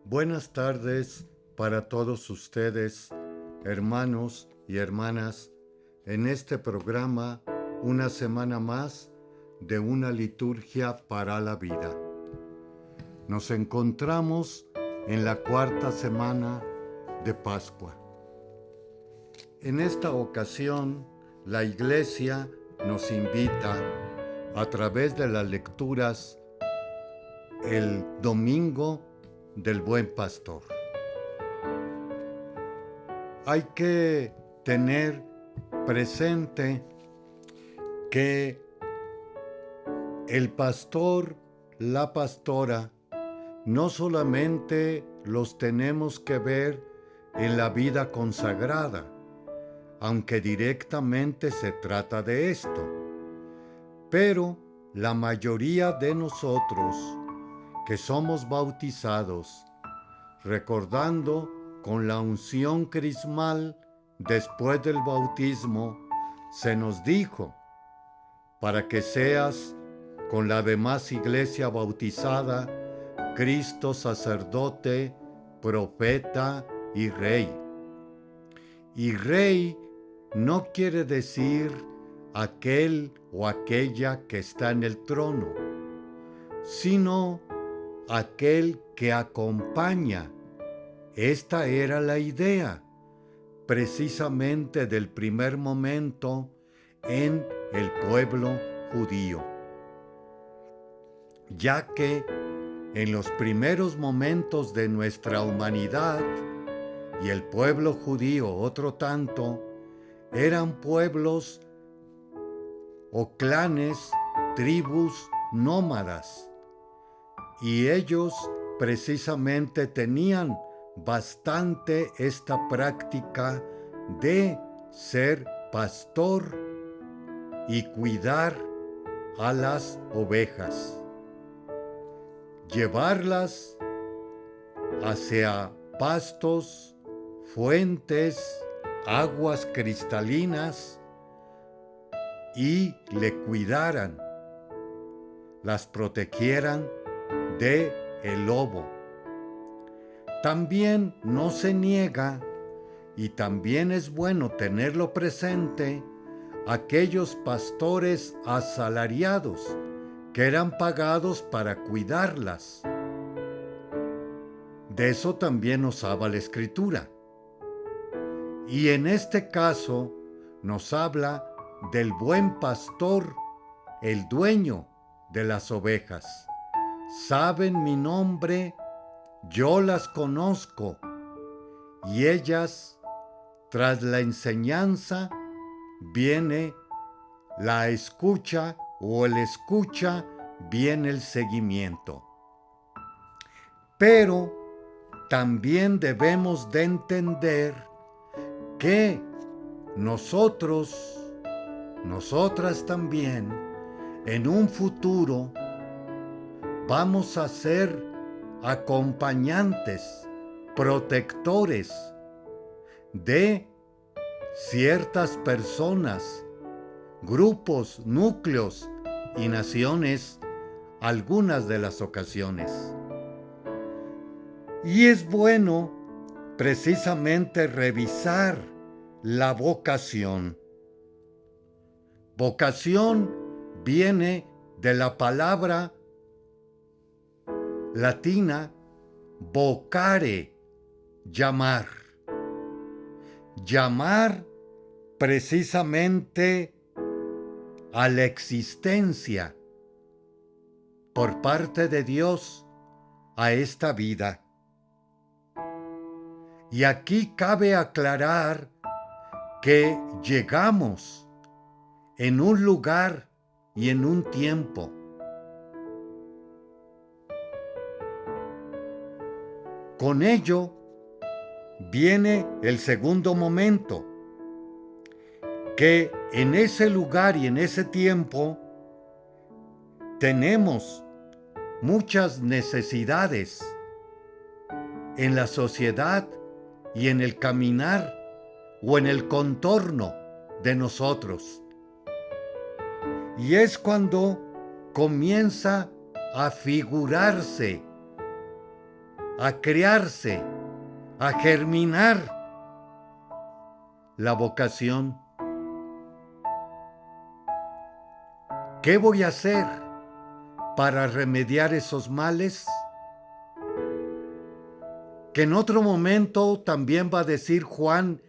Buenas tardes para todos ustedes, hermanos y hermanas, en este programa, una semana más de una liturgia para la vida. Nos encontramos en la cuarta semana de Pascua. En esta ocasión, la Iglesia nos invita, a través de las lecturas, el domingo del Buen Pastor. Hay que tener presente que el pastor, la pastora, no solamente los tenemos que ver en la vida consagrada, aunque directamente se trata de esto, pero la mayoría de nosotros que somos bautizados, recordando con la unción crismal después del bautismo, se nos dijo, para que seas con la demás iglesia bautizada, Cristo sacerdote, profeta y rey. Y rey no quiere decir aquel o aquella que está en el trono, sino aquel que acompaña. Esta era la idea, precisamente del primer momento en el pueblo judío, ya que en los primeros momentos de nuestra humanidad, y el pueblo judío otro tanto, eran pueblos o clanes, tribus nómadas, y ellos precisamente tenían bastante esta práctica de ser pastor y cuidar a las ovejas, llevarlas hacia pastos, fuentes, aguas cristalinas, y le cuidaran, las protegieran de el lobo. También no se niega, y también es bueno tenerlo presente, aquellos pastores asalariados que eran pagados para cuidarlas. De eso también nos habla la Escritura. Y en este caso nos habla del buen pastor, el dueño de las ovejas. Saben mi nombre, yo las conozco, y ellas, tras la enseñanza, viene la escucha, o el escucha, viene el seguimiento. Pero también debemos de entender que nosotros, nosotras también, en un futuro, vamos a ser acompañantes, protectores de ciertas personas, grupos, núcleos y naciones, algunas de las ocasiones. Y es bueno precisamente revisar la vocación. Vocación viene de la palabra latina vocare, llamar. Llamar precisamente a la existencia por parte de Dios a esta vida. Y aquí cabe aclarar que llegamos en un lugar y en un tiempo. Con ello viene el segundo momento, que en ese lugar y en ese tiempo tenemos muchas necesidades en la sociedad y en el caminar o en el contorno de nosotros. Y es cuando comienza a figurarse a crearse, a germinar la vocación. ¿Qué voy a hacer para remediar esos males? Que en otro momento también va a decir Juan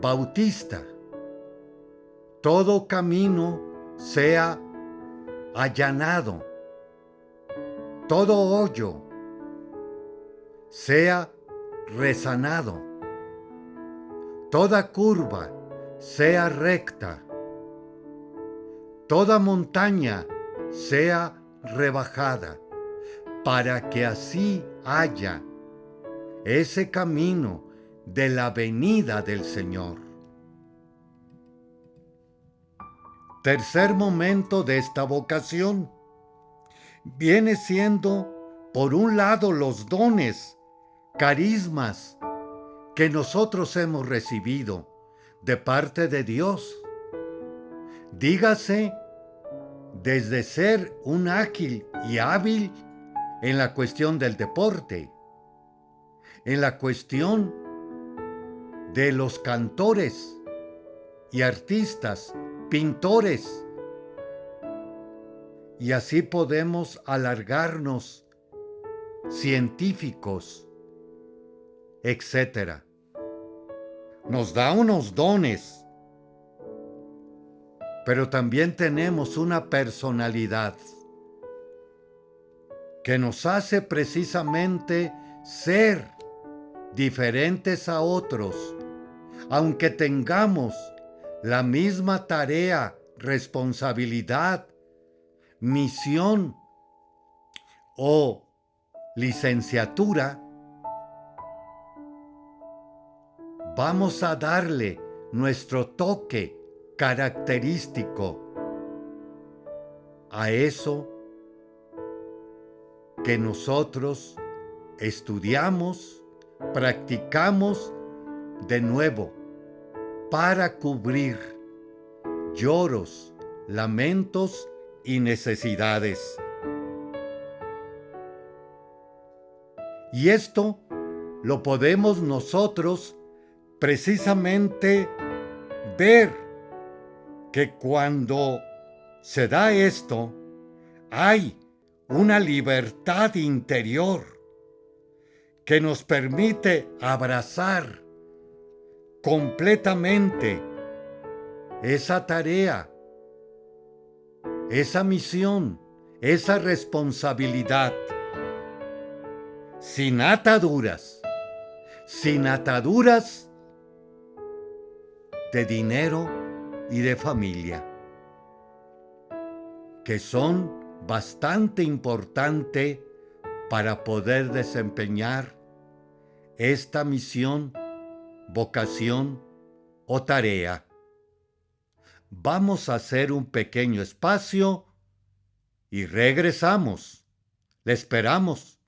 Bautista: todo camino sea allanado, todo hoyo sea resanado, toda curva sea recta, toda montaña sea rebajada, para que así haya ese camino de la venida del Señor. Tercer momento de esta vocación viene siendo, por un lado, los dones, carismas que nosotros hemos recibido de parte de Dios. Dígase, desde ser un ágil y hábil en la cuestión del deporte, en la cuestión de los cantores y artistas, pintores, y así podemos alargarnos, científicos, etc. Nos da unos dones, pero también tenemos una personalidad que nos hace precisamente ser diferentes a otros, aunque tengamos la misma tarea, responsabilidad, misión o licenciatura. Vamos a darle nuestro toque característico a eso que nosotros estudiamos, practicamos de nuevo para cubrir lloros, lamentos y necesidades. Y esto lo podemos nosotros precisamente ver, que cuando se da esto, hay una libertad interior que nos permite abrazar completamente esa tarea, esa misión, esa responsabilidad, sin ataduras de dinero y de familia, que son bastante importantes para poder desempeñar esta misión, vocación o tarea. Vamos a hacer un pequeño espacio y regresamos. Le esperamos.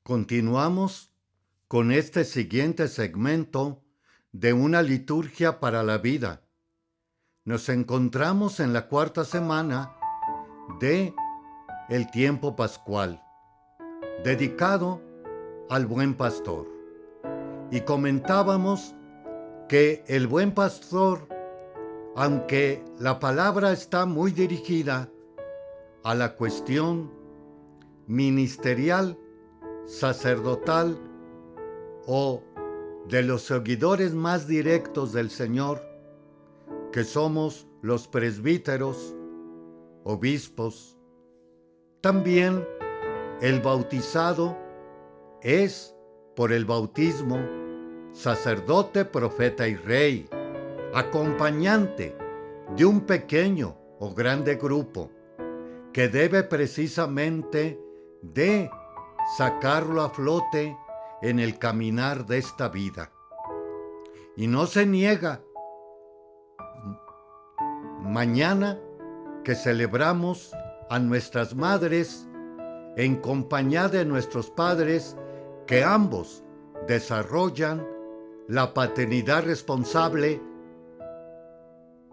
Continuamos con este siguiente segmento de una liturgia para la vida. Nos encontramos en la cuarta semana de el tiempo pascual, dedicado al buen pastor. Y comentábamos que el buen pastor, aunque la palabra está muy dirigida a la cuestión ministerial, sacerdotal o de los seguidores más directos del Señor, que somos los presbíteros, obispos. También el bautizado es, por el bautismo, sacerdote, profeta y rey, acompañante de un pequeño o grande grupo que debe precisamente de sacarlo a flote en el caminar de esta vida. Y no se niega. Mañana que celebramos a nuestras madres en compañía de nuestros padres, que ambos desarrollan la paternidad responsable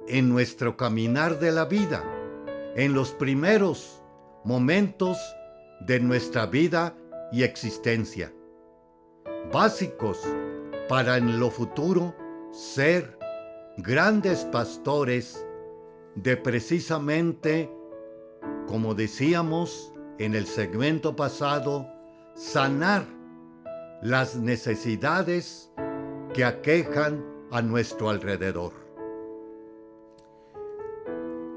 en nuestro caminar de la vida, en los primeros momentos de nuestra vida y existencia, básicos para en lo futuro ser grandes pastores de precisamente, como decíamos en el segmento pasado, sanar las necesidades que aquejan a nuestro alrededor.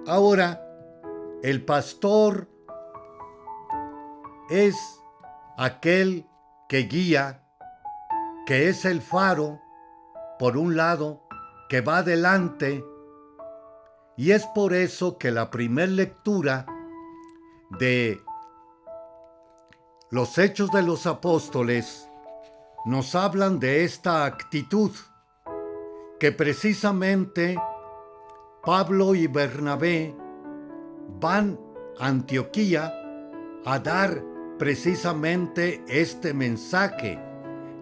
Ahora, el pastor es aquel que guía, que es el faro, por un lado, que va adelante, y es por eso que la primera lectura de los Hechos de los Apóstoles nos hablan de esta actitud, que precisamente Pablo y Bernabé van a Antioquía a dar precisamente este mensaje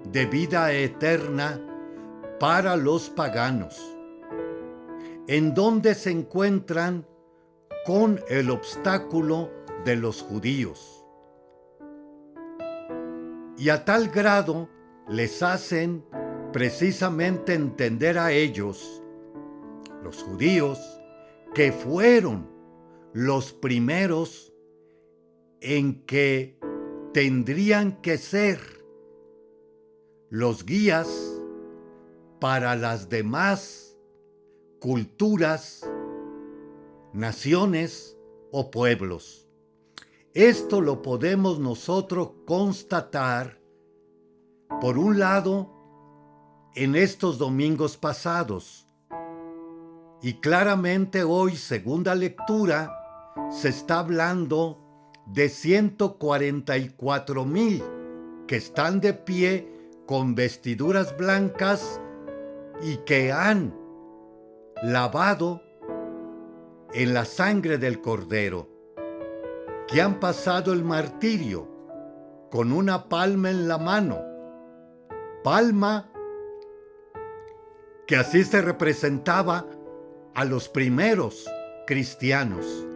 de vida eterna para los paganos, en donde se encuentran con el obstáculo de los judíos. Y a tal grado les hacen precisamente entender a ellos, los judíos, que fueron los primeros en que tendrían que ser los guías para las demás culturas, naciones o pueblos. Esto lo podemos nosotros constatar, por un lado, en estos domingos pasados. Y claramente hoy, segunda lectura, se está hablando de 144,000 que están de pie con vestiduras blancas y que han lavado en la sangre del Cordero, que han pasado el martirio con una palma en la mano, palma que así se representaba a los primeros cristianos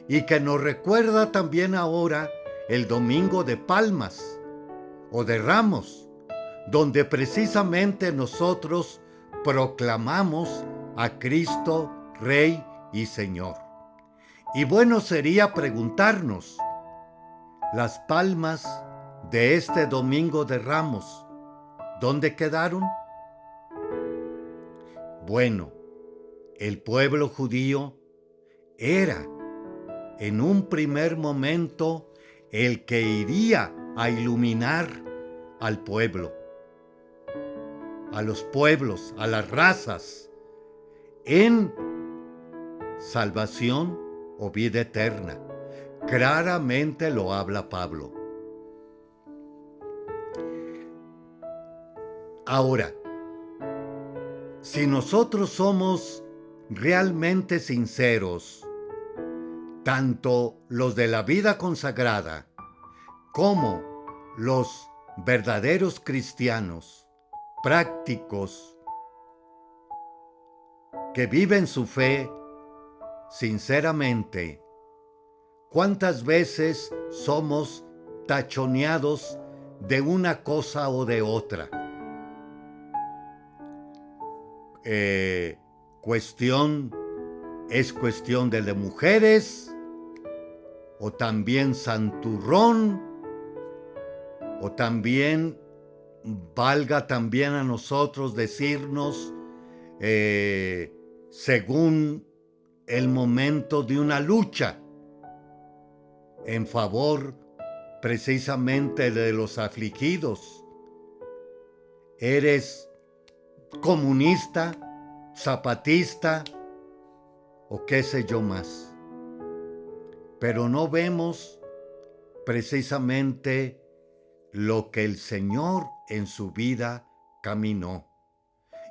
y que nos recuerda también ahora el Domingo de Palmas o de Ramos, donde precisamente nosotros proclamamos a Cristo Rey y Señor. Y bueno sería preguntarnos, las palmas de este Domingo de Ramos, ¿dónde quedaron? Bueno, el pueblo judío era en un primer momento el que iría a iluminar al pueblo, a los pueblos, a las razas, en salvación o vida eterna. Claramente lo habla Pablo. Ahora, si nosotros somos realmente sinceros, tanto los de la vida consagrada como los verdaderos cristianos prácticos que viven su fe sinceramente, ¿cuántas veces somos tachoneados de una cosa o de otra? ¿Es cuestión de mujeres? ¿O también santurrón? O también valga también a nosotros decirnos, según el momento de una lucha en favor precisamente de los afligidos. ¿Eres comunista, zapatista o qué sé yo más? Pero no vemos precisamente lo que el Señor en su vida caminó.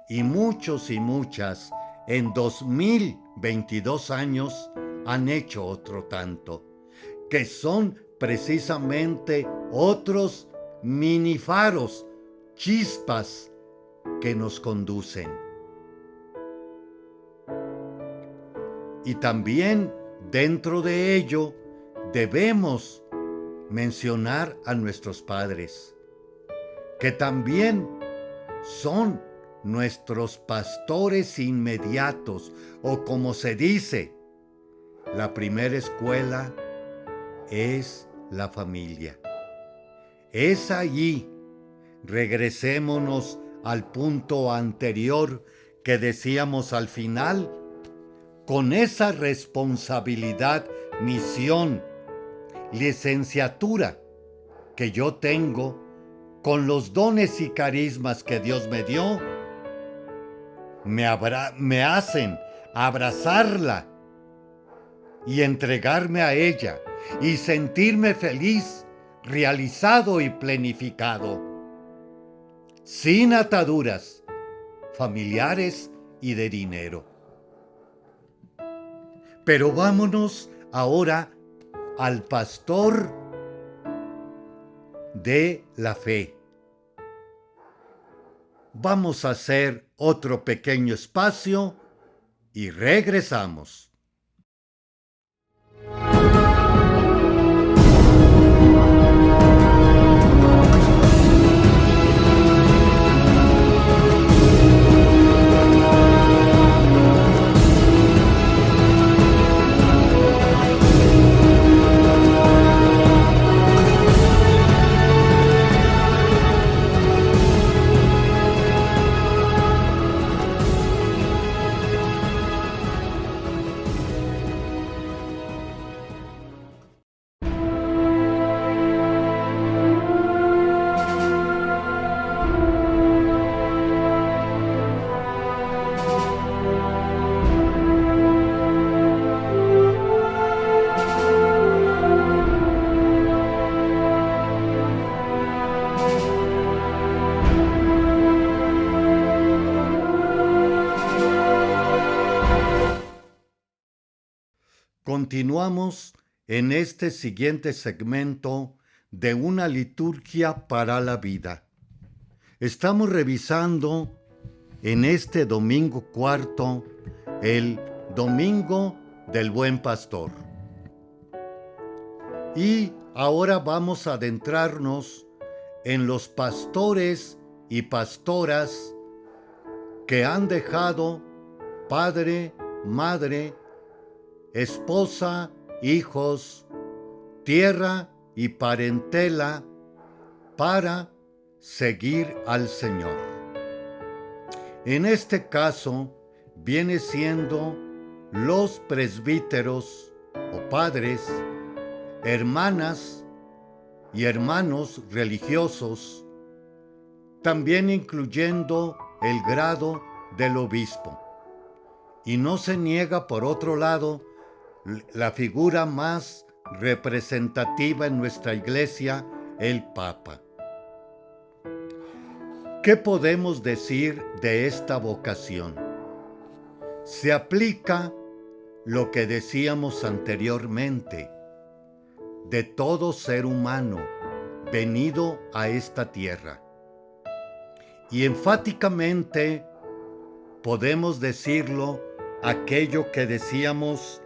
Y muchos y muchas en 2022 años han hecho otro tanto, que son precisamente otros mini faros, chispas que nos conducen. Y también dentro de ello debemos mencionar a nuestros padres, que también son nuestros pastores inmediatos, o como se dice, la primera escuela es la familia. Es allí, regresémonos al punto anterior que decíamos al final, con esa responsabilidad, misión, licenciatura que yo tengo, con los dones y carismas que Dios me dio, me hacen abrazarla y entregarme a ella y sentirme feliz, realizado y planificado, sin ataduras familiares y de dinero. Pero vámonos ahora al pastor de la fe. Vamos a hacer otro pequeño espacio y regresamos. Continuamos en este siguiente segmento de una liturgia para la vida. Estamos revisando en este domingo cuarto el Domingo del Buen Pastor. Y ahora vamos a adentrarnos en los pastores y pastoras que han dejado padre, madre, esposa, hijos, tierra y parentela para seguir al Señor. En este caso viene siendo los presbíteros o padres, hermanas y hermanos religiosos, también incluyendo el grado del obispo. Y no se niega, por otro lado, la figura más representativa en nuestra iglesia, el Papa. ¿Qué podemos decir de esta vocación? Se aplica lo que decíamos anteriormente, de todo ser humano venido a esta tierra. Y enfáticamente podemos decirlo aquello que decíamos,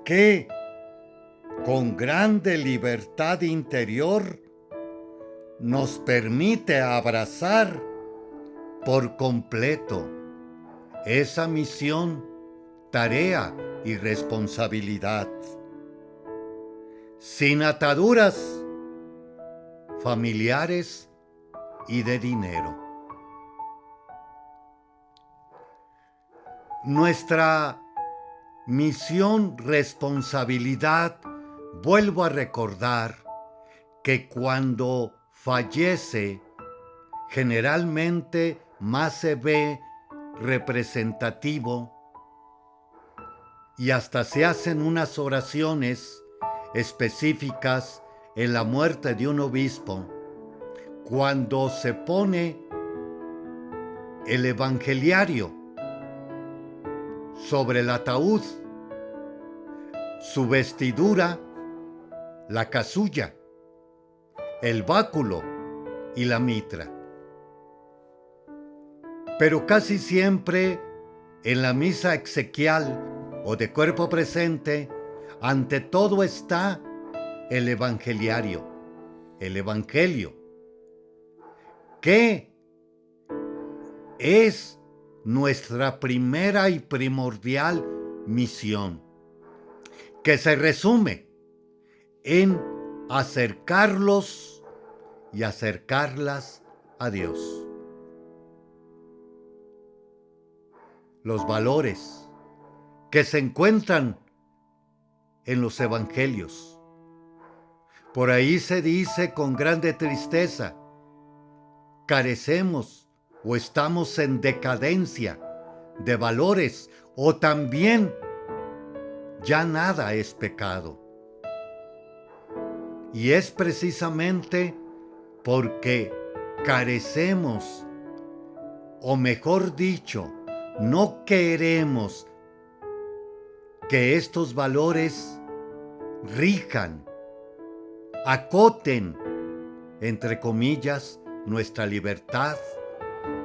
que con grande libertad interior nos permite abrazar por completo esa misión, tarea y responsabilidad, sin ataduras, familiares y de dinero. Nuestra misión, responsabilidad, vuelvo a recordar que cuando fallece, generalmente más se ve representativo y hasta se hacen unas oraciones específicas en la muerte de un obispo, cuando se pone el evangeliario sobre el ataúd, su vestidura, la casulla, el báculo y la mitra. Pero casi siempre en la misa exequial o de cuerpo presente, ante todo está el evangeliario, el evangelio, que es nuestra primera y primordial misión, que se resume en acercarlos y acercarlas a Dios. Los valores que se encuentran en los evangelios. Por ahí se dice con grande tristeza, carecemos o estamos en decadencia de valores, o también ya nada es pecado. Y es precisamente porque carecemos, o mejor dicho, no queremos que estos valores rijan, acoten, entre comillas, nuestra libertad,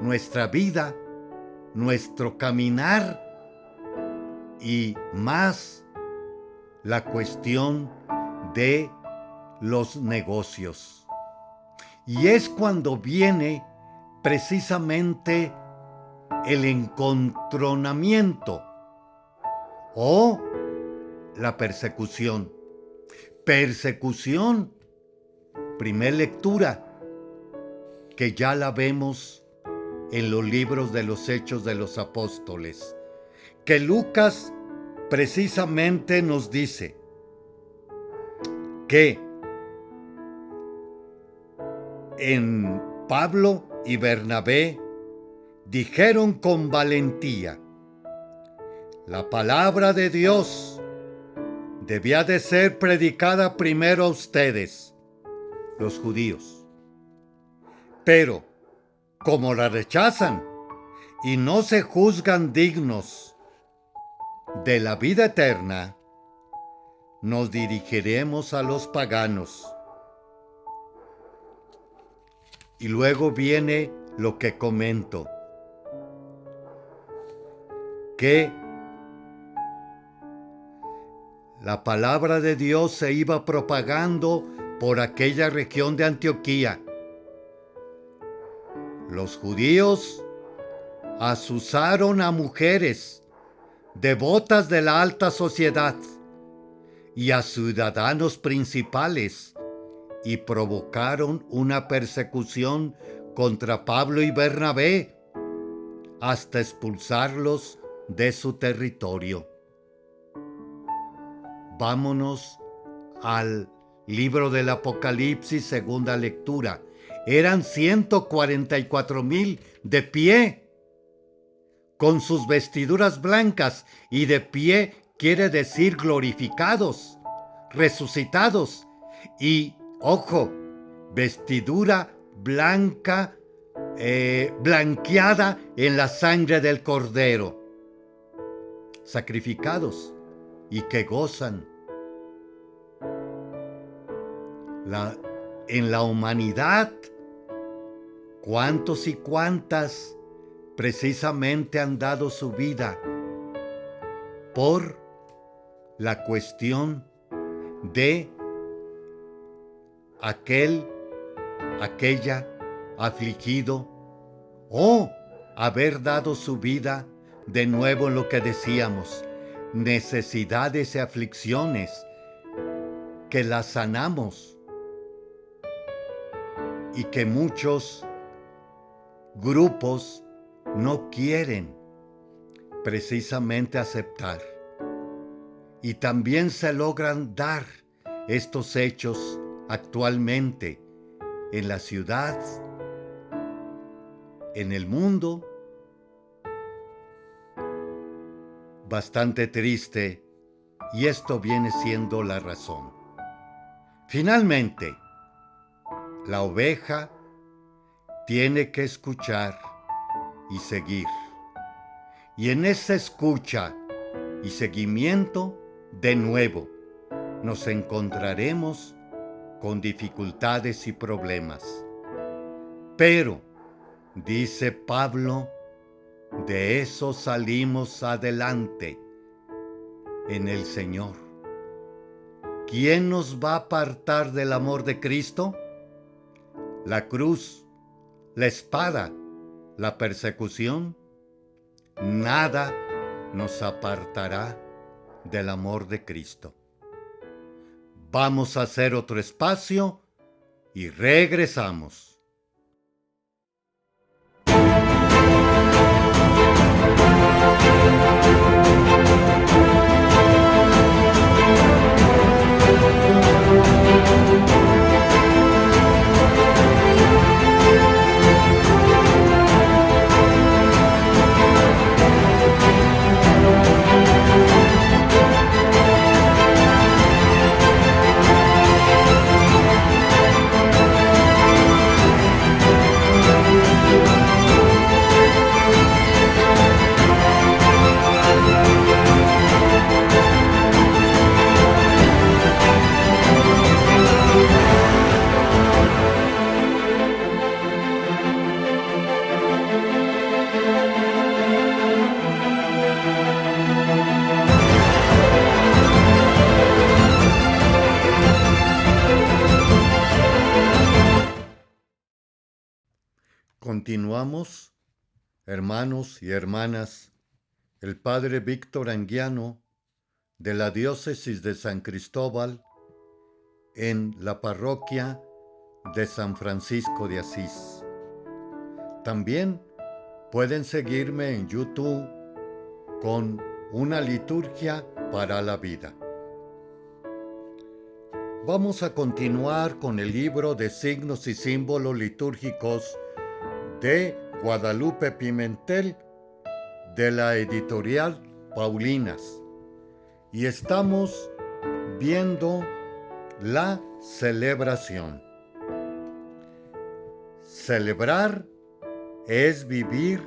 nuestra vida, nuestro caminar y más la cuestión de los negocios. Y es cuando viene precisamente el encontronamiento o la persecución. Persecución, primer lectura, que ya la vemos en los libros de los Hechos de los Apóstoles, que Lucas precisamente nos dice que en Pablo y Bernabé dijeron con valentía, la palabra de Dios debía de ser predicada primero a ustedes, los judíos. Pero, como la rechazan y no se juzgan dignos de la vida eterna, nos dirigiremos a los paganos. Y luego viene lo que comento, que la palabra de Dios se iba propagando por aquella región de Antioquía. Los judíos azuzaron a mujeres devotas de la alta sociedad y a ciudadanos principales y provocaron una persecución contra Pablo y Bernabé hasta expulsarlos de su territorio. Vámonos al libro del Apocalipsis, segunda lectura. Eran 144,000 de pie, con sus vestiduras blancas, y de pie quiere decir glorificados, resucitados, y, ojo, vestidura blanca, blanqueada en la sangre del Cordero, sacrificados y que gozan. En la humanidad, ¿cuántos y cuántas precisamente han dado su vida por la cuestión de aquella afligido, o haber dado su vida de nuevo en lo que decíamos, necesidades y aflicciones que las sanamos y que muchos grupos no quieren precisamente aceptar. Y también se logran dar estos hechos actualmente en la ciudad, en el mundo. Bastante triste, y esto viene siendo la razón. Finalmente, la oveja tiene que escuchar y seguir. Y en esa escucha y seguimiento, de nuevo, nos encontraremos con dificultades y problemas. Pero, dice Pablo, de eso salimos adelante en el Señor. ¿Quién nos va a apartar del amor de Cristo? La cruz, la espada, la persecución. Nada nos apartará del amor de Cristo. Vamos a hacer otro espacio y regresamos. Continuamos, hermanos y hermanas. El padre Víctor Anguiano, de la diócesis de San Cristóbal, en la parroquia de San Francisco de Asís. También pueden seguirme en YouTube con Una liturgia para la vida. Vamos a continuar con el libro de signos y símbolos litúrgicos de Guadalupe Pimentel, de la editorial Paulinas, y estamos viendo la celebración. Celebrar es vivir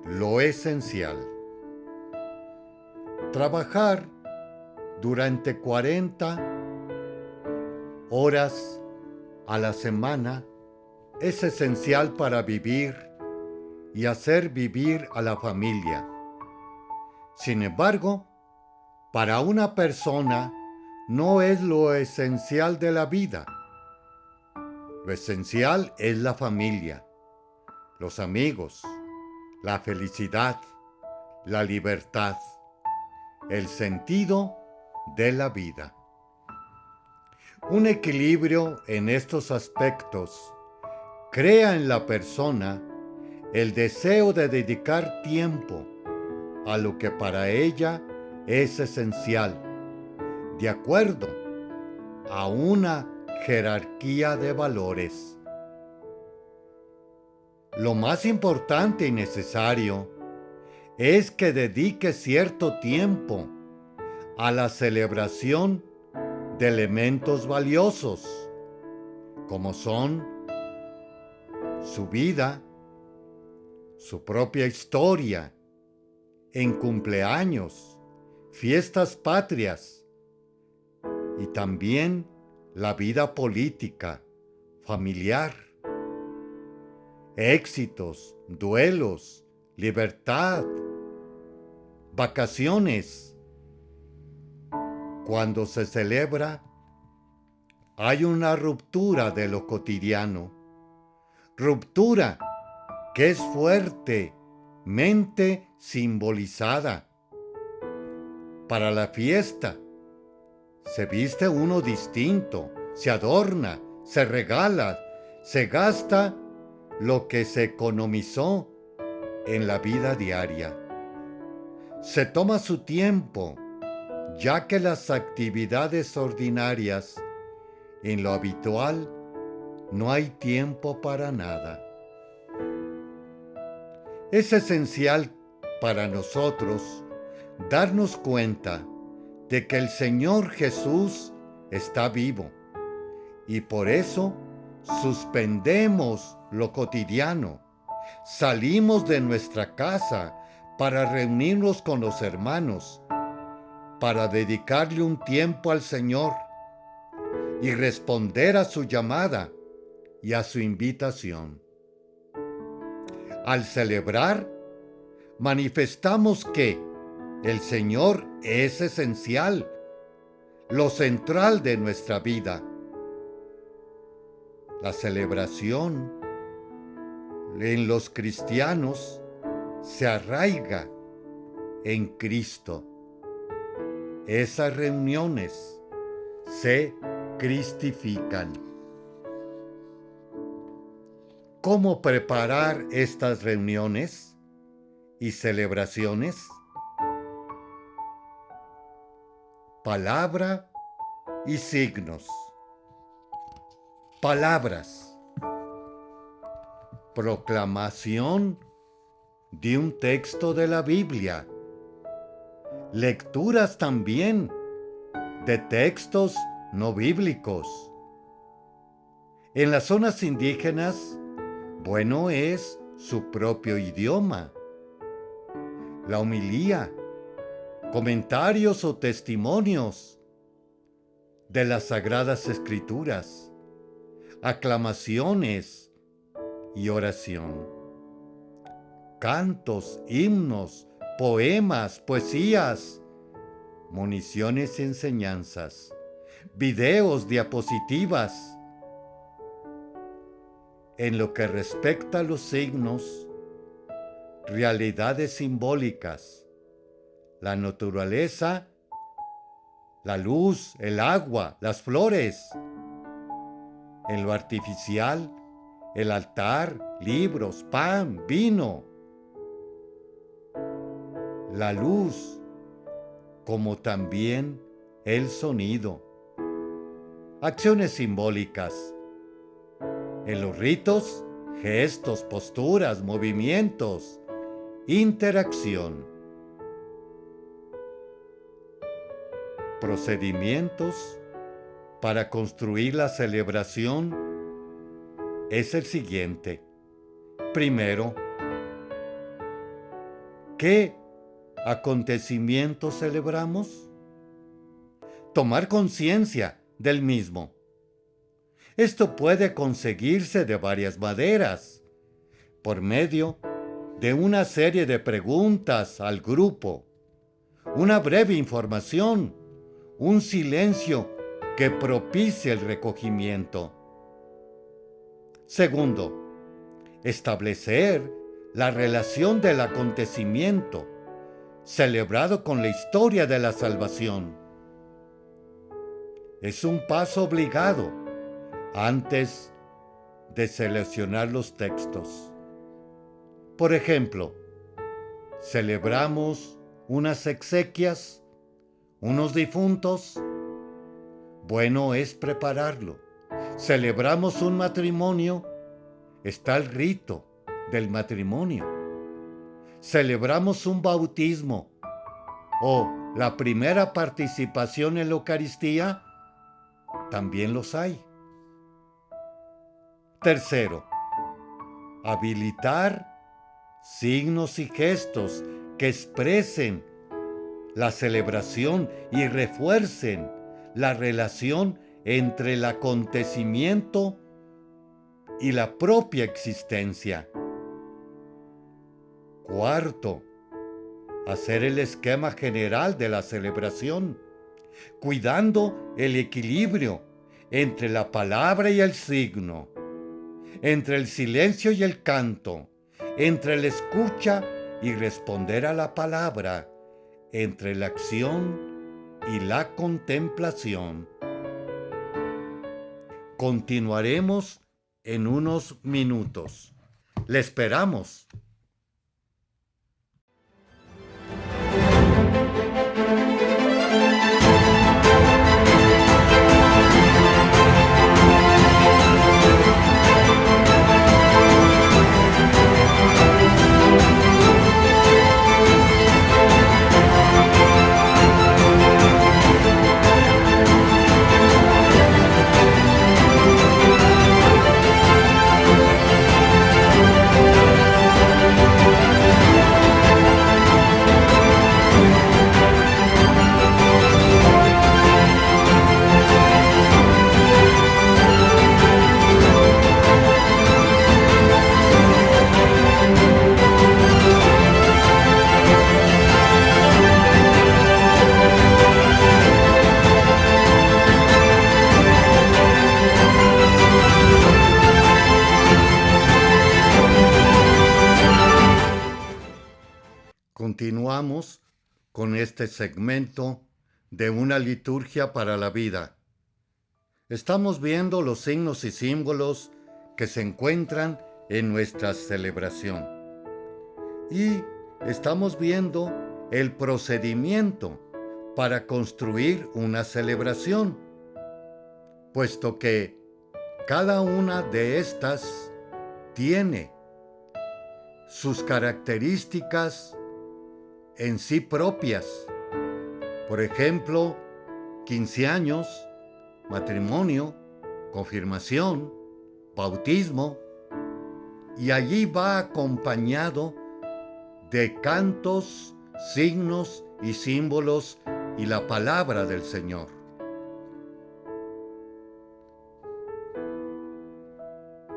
lo esencial. Trabajar durante 40 horas a la semana es esencial para vivir y hacer vivir a la familia. Sin embargo, para una persona no es lo esencial de la vida. Lo esencial es la familia, los amigos, la felicidad, la libertad, el sentido de la vida. Un equilibrio en estos aspectos crea en la persona el deseo de dedicar tiempo a lo que para ella es esencial, de acuerdo a una jerarquía de valores. Lo más importante y necesario es que dedique cierto tiempo a la celebración de elementos valiosos, como son su vida, su propia historia, en cumpleaños, fiestas patrias y también la vida política, familiar, éxitos, duelos, libertad, vacaciones. Cuando se celebra, hay una ruptura de lo cotidiano, ruptura que es fuertemente simbolizada. Para la fiesta, se viste uno distinto, se adorna, se regala, Se gasta lo que se economizó en la vida diaria. Se toma su tiempo, ya que las actividades ordinarias, en lo habitual, no hay tiempo para nada. Es esencial para nosotros darnos cuenta de que el Señor Jesús está vivo y por eso suspendemos lo cotidiano. Salimos de nuestra casa para reunirnos con los hermanos, para dedicarle un tiempo al Señor y responder a su llamada y a su invitación. Al celebrar, manifestamos que el Señor es esencial, lo central de nuestra vida. La celebración en los cristianos se arraiga en Cristo. Esas reuniones se cristifican. ¿Cómo preparar estas reuniones y celebraciones? Palabra y signos. Palabras. Proclamación de un texto de la Biblia. Lecturas también de textos no bíblicos. En las zonas indígenas, bueno es su propio idioma. La homilía, comentarios o testimonios de las Sagradas Escrituras, aclamaciones y oración. Cantos, himnos, poemas, poesías, municiones y enseñanzas, videos, diapositivas. En lo que respecta a los signos, realidades simbólicas, la naturaleza, la luz, el agua, las flores. En lo artificial, el altar, libros, pan, vino. La luz, como también el sonido. Acciones simbólicas. En los ritos, gestos, posturas, movimientos, interacción. Procedimientos para construir la celebración es el siguiente. Primero, ¿qué acontecimiento celebramos? Tomar conciencia del mismo. Esto puede conseguirse de varias maneras, por medio de una serie de preguntas al grupo, una breve información, un silencio que propicie el recogimiento. Segundo, establecer la relación del acontecimiento celebrado con la historia de la salvación. Es un paso obligado antes de seleccionar los textos. Por ejemplo, celebramos unas exequias, unos difuntos. Bueno es prepararlo. Celebramos un matrimonio. Está el rito del matrimonio. Celebramos un bautismo o la primera participación en la Eucaristía. También los hay. Tercero, habilitar signos y gestos que expresen la celebración y refuercen la relación entre el acontecimiento y la propia existencia. Cuarto, hacer el esquema general de la celebración, cuidando el equilibrio entre la palabra y el signo, entre el silencio y el canto, entre la escucha y responder a la palabra, entre la acción y la contemplación. Continuaremos en unos minutos. Le esperamos. Continuamos con este segmento de una liturgia para la vida. Estamos viendo los signos y símbolos que se encuentran en nuestra celebración. Y estamos viendo el procedimiento para construir una celebración, puesto que cada una de estas tiene sus características en sí propias. Por ejemplo, 15 años, matrimonio, confirmación, bautismo, y allí va acompañado de cantos, signos y símbolos y la palabra del Señor.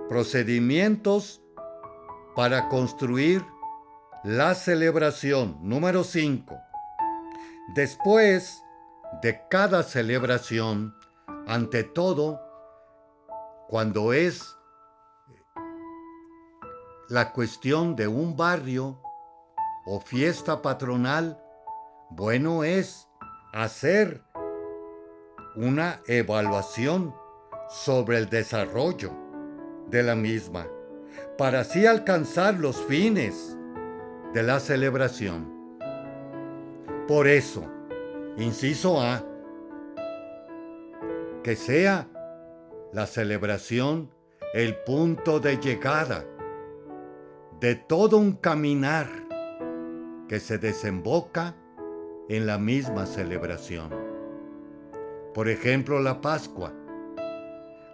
Procedimientos para construir la celebración. Número 5. Después de cada celebración, ante todo, cuando es la cuestión de un barrio o fiesta patronal, bueno es hacer una evaluación sobre el desarrollo de la misma, para así alcanzar los fines de la celebración. Por eso, inciso A, que sea la celebración el punto de llegada de todo un caminar que se desemboca en la misma celebración. Por ejemplo, la Pascua.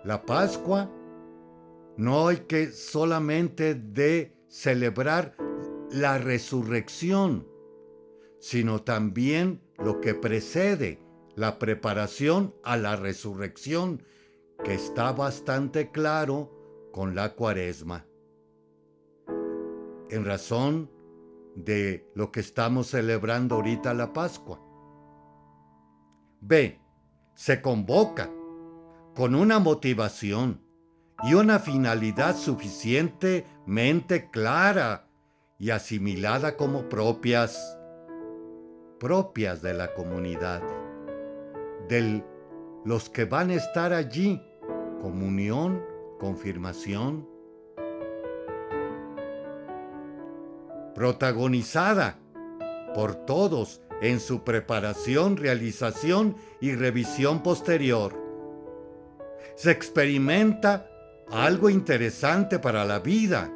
La Pascua no hay que solamente de celebrar la resurrección, sino también lo que precede la preparación a la resurrección, que está bastante claro con la Cuaresma, en razón de lo que estamos celebrando ahorita, la Pascua. B. Se convoca con una motivación y una finalidad suficientemente clara y asimilada como propias de la comunidad, de los que van a estar allí: comunión, confirmación, protagonizada por todos en su preparación, realización y revisión posterior. Se experimenta algo interesante para la vida.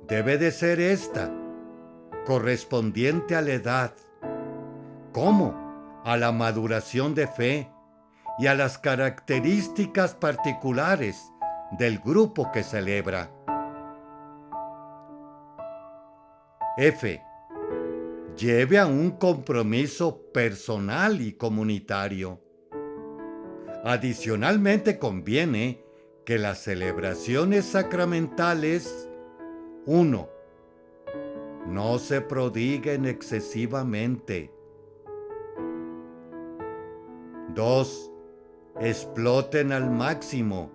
Debe de ser esta, correspondiente a la edad, como a la maduración de fe y a las características particulares del grupo que celebra. F. Lleve a un compromiso personal y comunitario. Adicionalmente, conviene que las celebraciones sacramentales, 1. No se prodiguen excesivamente. 2. Exploten al máximo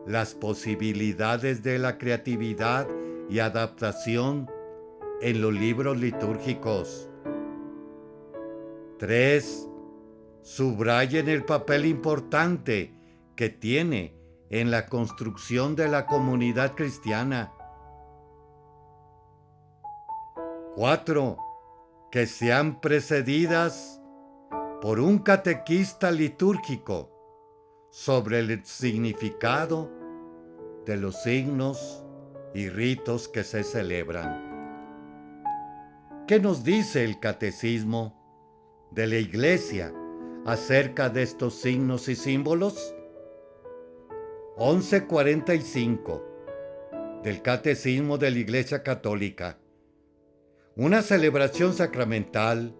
las posibilidades de la creatividad y adaptación en los libros litúrgicos. 3. Subrayen el papel importante que tiene en la construcción de la comunidad cristiana. 4. Que sean precedidas por un catequista litúrgico sobre el significado de los signos y ritos que se celebran. ¿Qué nos dice el catecismo de la Iglesia acerca de estos signos y símbolos? 1145 del Catecismo de la Iglesia Católica. Una celebración sacramental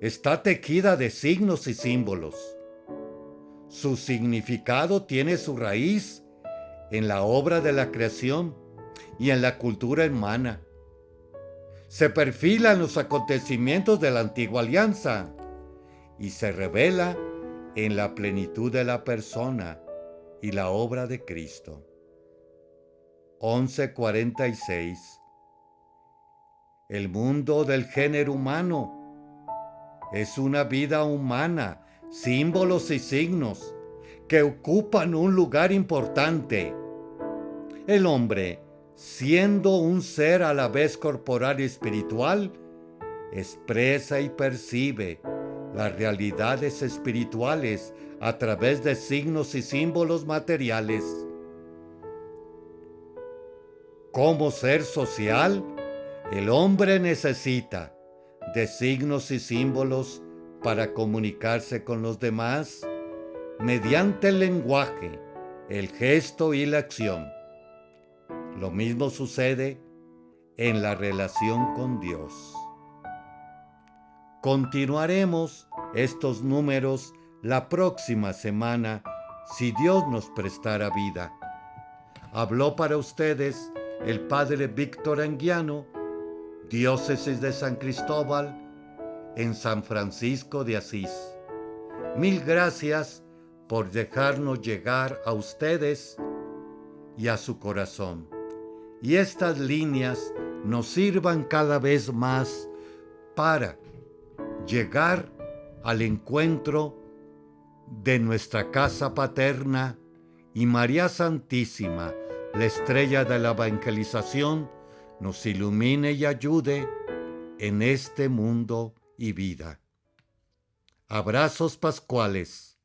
está tejida de signos y símbolos. Su significado tiene su raíz en la obra de la creación y en la cultura humana. Se perfilan los acontecimientos de la antigua alianza y se revela en la plenitud de la persona y la obra de Cristo. 1146. El mundo del género humano es una vida humana, símbolos y signos que ocupan un lugar importante. El hombre, siendo un ser a la vez corporal y espiritual, expresa y percibe las realidades espirituales a través de signos y símbolos materiales. Como ser social, el hombre necesita de signos y símbolos para comunicarse con los demás mediante el lenguaje, el gesto y la acción. Lo mismo sucede en la relación con Dios. Continuaremos estos números la próxima semana, si Dios nos prestara vida. Habló para ustedes el Padre Víctor Anguiano, Diócesis de San Cristóbal, en San Francisco de Asís. Mil gracias por dejarnos llegar a ustedes y a su corazón. Y estas líneas nos sirvan cada vez más para llegar al encuentro de nuestra casa paterna y María Santísima, la estrella de la evangelización, nos ilumine y ayude en este mundo y vida. Abrazos pascuales.